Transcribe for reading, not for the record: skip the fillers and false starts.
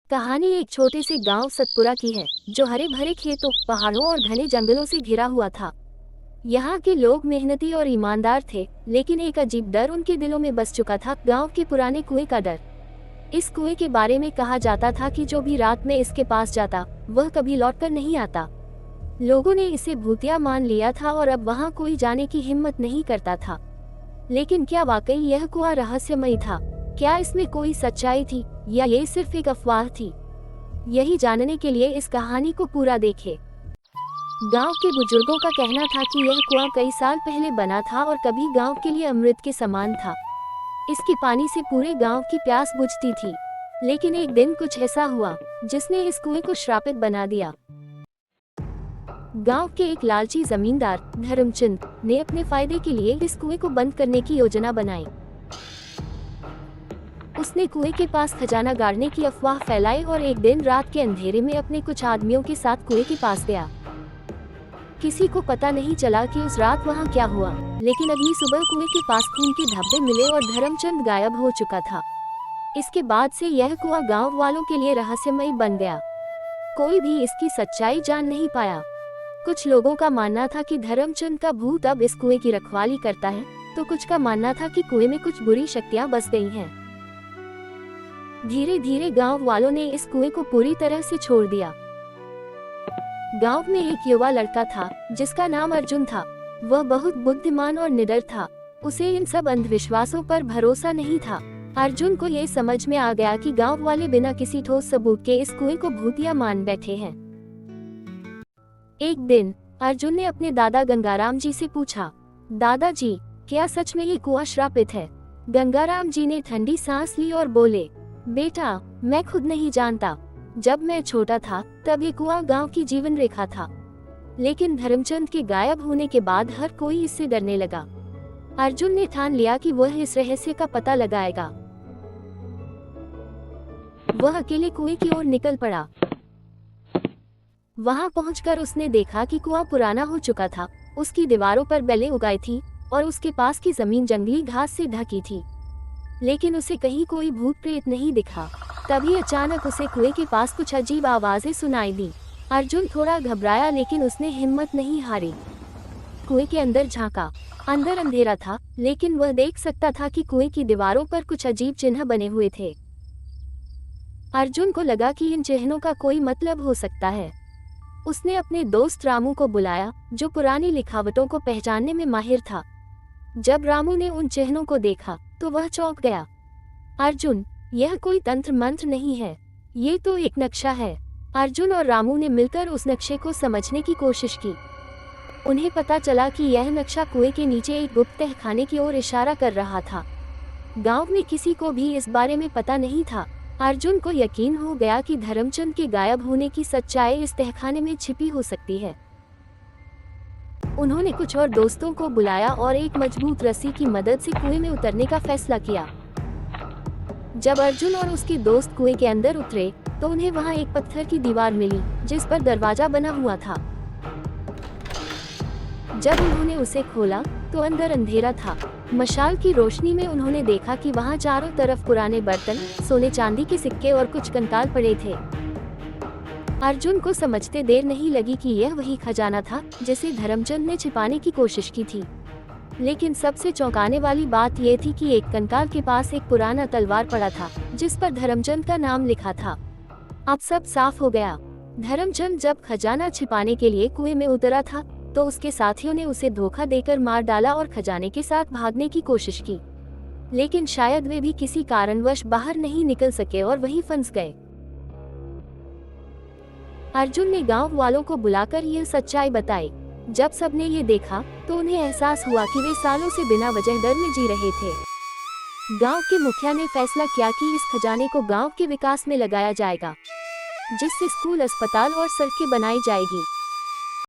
कहानी एक छोटे से गांव सतपुरा की है, जो हरे भरे खेतों, पहाड़ों और घने जंगलों से घिरा हुआ था। यहाँ के लोग मेहनती और ईमानदार थे, लेकिन एक अजीब डर उनके दिलों में बस चुका था, गांव के पुराने कुएं का डर। इस कुएं के बारे में कहा जाता था कि जो भी रात में इसके पास जाता, वह कभी लौटकर नहीं आता। लोगों ने इसे भूतिया मान लिया था और अब वहाँ कोई जाने की हिम्मत नहीं करता था। लेकिन क्या वाकई यह कुआं रहस्यमयी था? क्या इसमें कोई सच्चाई थी, या ये सिर्फ एक अफवाह थी? यही जानने के लिए इस कहानी को पूरा देखें। गांव के बुजुर्गों का कहना था कि यह कुआं कई साल पहले बना था और कभी गांव के लिए अमृत के समान था। इसके पानी से पूरे गांव की प्यास बुझती थी। लेकिन एक दिन कुछ ऐसा हुआ जिसने इस कुएं को श्रापित बना दिया। गांव के एक लालची जमींदार धर्मचंद ने अपने फायदे के लिए इस कुएं को बंद करने की योजना बनाई। उसने कुएं के पास खजाना गाड़ने की अफवाह फैलाई और एक दिन रात के अंधेरे में अपने कुछ आदमियों के साथ कुएं के पास गया। किसी को पता नहीं चला कि उस रात वहां क्या हुआ, लेकिन अगली सुबह कुएं के पास खून के धब्बे मिले और धर्मचंद गायब हो चुका था। इसके बाद से यह कुआं गांव वालों के लिए रहस्यमयी बन गया। कोई भी इसकी सच्चाई जान नहीं पाया। कुछ लोगों का मानना था कि धर्मचंद का भूत अब इस कुएं की रखवाली करता है, तो कुछ का मानना था कि कुएं में कुछ बुरी शक्तियां बस गई हैं। धीरे धीरे गांव वालों ने इस कुएं को पूरी तरह से छोड़ दिया। गांव में एक युवा लड़का था जिसका नाम अर्जुन था। वह बहुत बुद्धिमान और निडर था। उसे इन सब अंधविश्वासों पर भरोसा नहीं था। अर्जुन को ये समझ में आ गया कि गांव वाले बिना किसी ठोस सबूत के इस कुएं को भूतिया मान बैठे हैं। एक दिन अर्जुन ने अपने दादा गंगाराम जी से पूछा, दादाजी, क्या सच में ये कुआं श्रापित है? गंगाराम जी ने ठंडी सांस ली और बोले, बेटा, मैं खुद नहीं जानता। जब मैं छोटा था तब ये कुआं गांव की जीवन रेखा था, लेकिन धर्मचंद के गायब होने के बाद हर कोई इससे डरने लगा। अर्जुन ने ठान लिया कि वह इस रहस्य का पता लगाएगा। वह अकेले कुएं की ओर निकल पड़ा। वहां पहुंचकर उसने देखा कि कुआं पुराना हो चुका था। उसकी दीवारों पर बेलें उगाई थी और उसके पास की जमीन जंगली घास से ढकी थी, लेकिन उसे कहीं कोई भूत प्रेत नहीं दिखा। तभी अचानक उसे कुएं के पास कुछ अजीब आवाजें सुनाई दी। अर्जुन थोड़ा घबराया, लेकिन उसने हिम्मत नहीं हारी। कुएं के अंदर झांका। अंदर अंधेरा था, लेकिन वह देख सकता था कि कुएं की दीवारों पर कुछ अजीब चिन्ह बने हुए थे। अर्जुन को लगा कि इन चिन्हों का कोई मतलब हो सकता है। उसने अपने दोस्त रामू को बुलाया, जो पुरानी लिखावटों को पहचानने में माहिर था। जब रामू ने उन चिन्हों को देखा तो वह चौंक गया। अर्जुन, यह कोई तंत्र मंत्र नहीं है, ये तो एक नक्शा है। अर्जुन और रामू ने मिलकर उस नक्शे को समझने की कोशिश की। उन्हें पता चला कि यह नक्शा कुएं के नीचे एक गुप्त तहखाने की ओर इशारा कर रहा था। गांव में किसी को भी इस बारे में पता नहीं था। अर्जुन को यकीन हो गया कि धर्मचंद के गायब होने की सच्चाई इस तहखाने में छिपी हो सकती है। उन्होंने कुछ और दोस्तों को बुलाया और एक मजबूत रस्सी की मदद से कुएं में उतरने का फैसला किया। जब अर्जुन और उसके दोस्त कुएं के अंदर उतरे तो उन्हें वहां एक पत्थर की दीवार मिली, जिस पर दरवाजा बना हुआ था। जब उन्होंने उसे खोला तो अंदर अंधेरा था। मशाल की रोशनी में उन्होंने देखा कि वहां चारों तरफ पुराने बर्तन, सोने चांदी के सिक्के और कुछ कंकाल पड़े थे। अर्जुन को समझते देर नहीं लगी कि यह वही खजाना था जिसे धर्मचंद ने छिपाने की कोशिश की थी। लेकिन सबसे चौंकाने वाली बात यह थी कि एक कंकाल के पास एक पुराना तलवार पड़ा था, जिस पर धर्मचंद का नाम लिखा था। अब सब साफ हो गया। धर्मचंद जब खजाना छिपाने के लिए कुएं में उतरा था तो उसके साथियों ने उसे धोखा देकर मार डाला और खजाने के साथ भागने की कोशिश की, लेकिन शायद वे भी किसी कारणवश बाहर नहीं निकल सके और वहीं फंस गए। अर्जुन ने गांव वालों को बुलाकर यह सच्चाई बताई। जब सबने ये देखा तो उन्हें एहसास हुआ कि वे सालों से बिना वजह डर में जी रहे थे। गांव के मुखिया ने फैसला किया कि इस खजाने को गांव के विकास में लगाया जाएगा, जिससे स्कूल, अस्पताल और सड़कें बनाई जाएगी।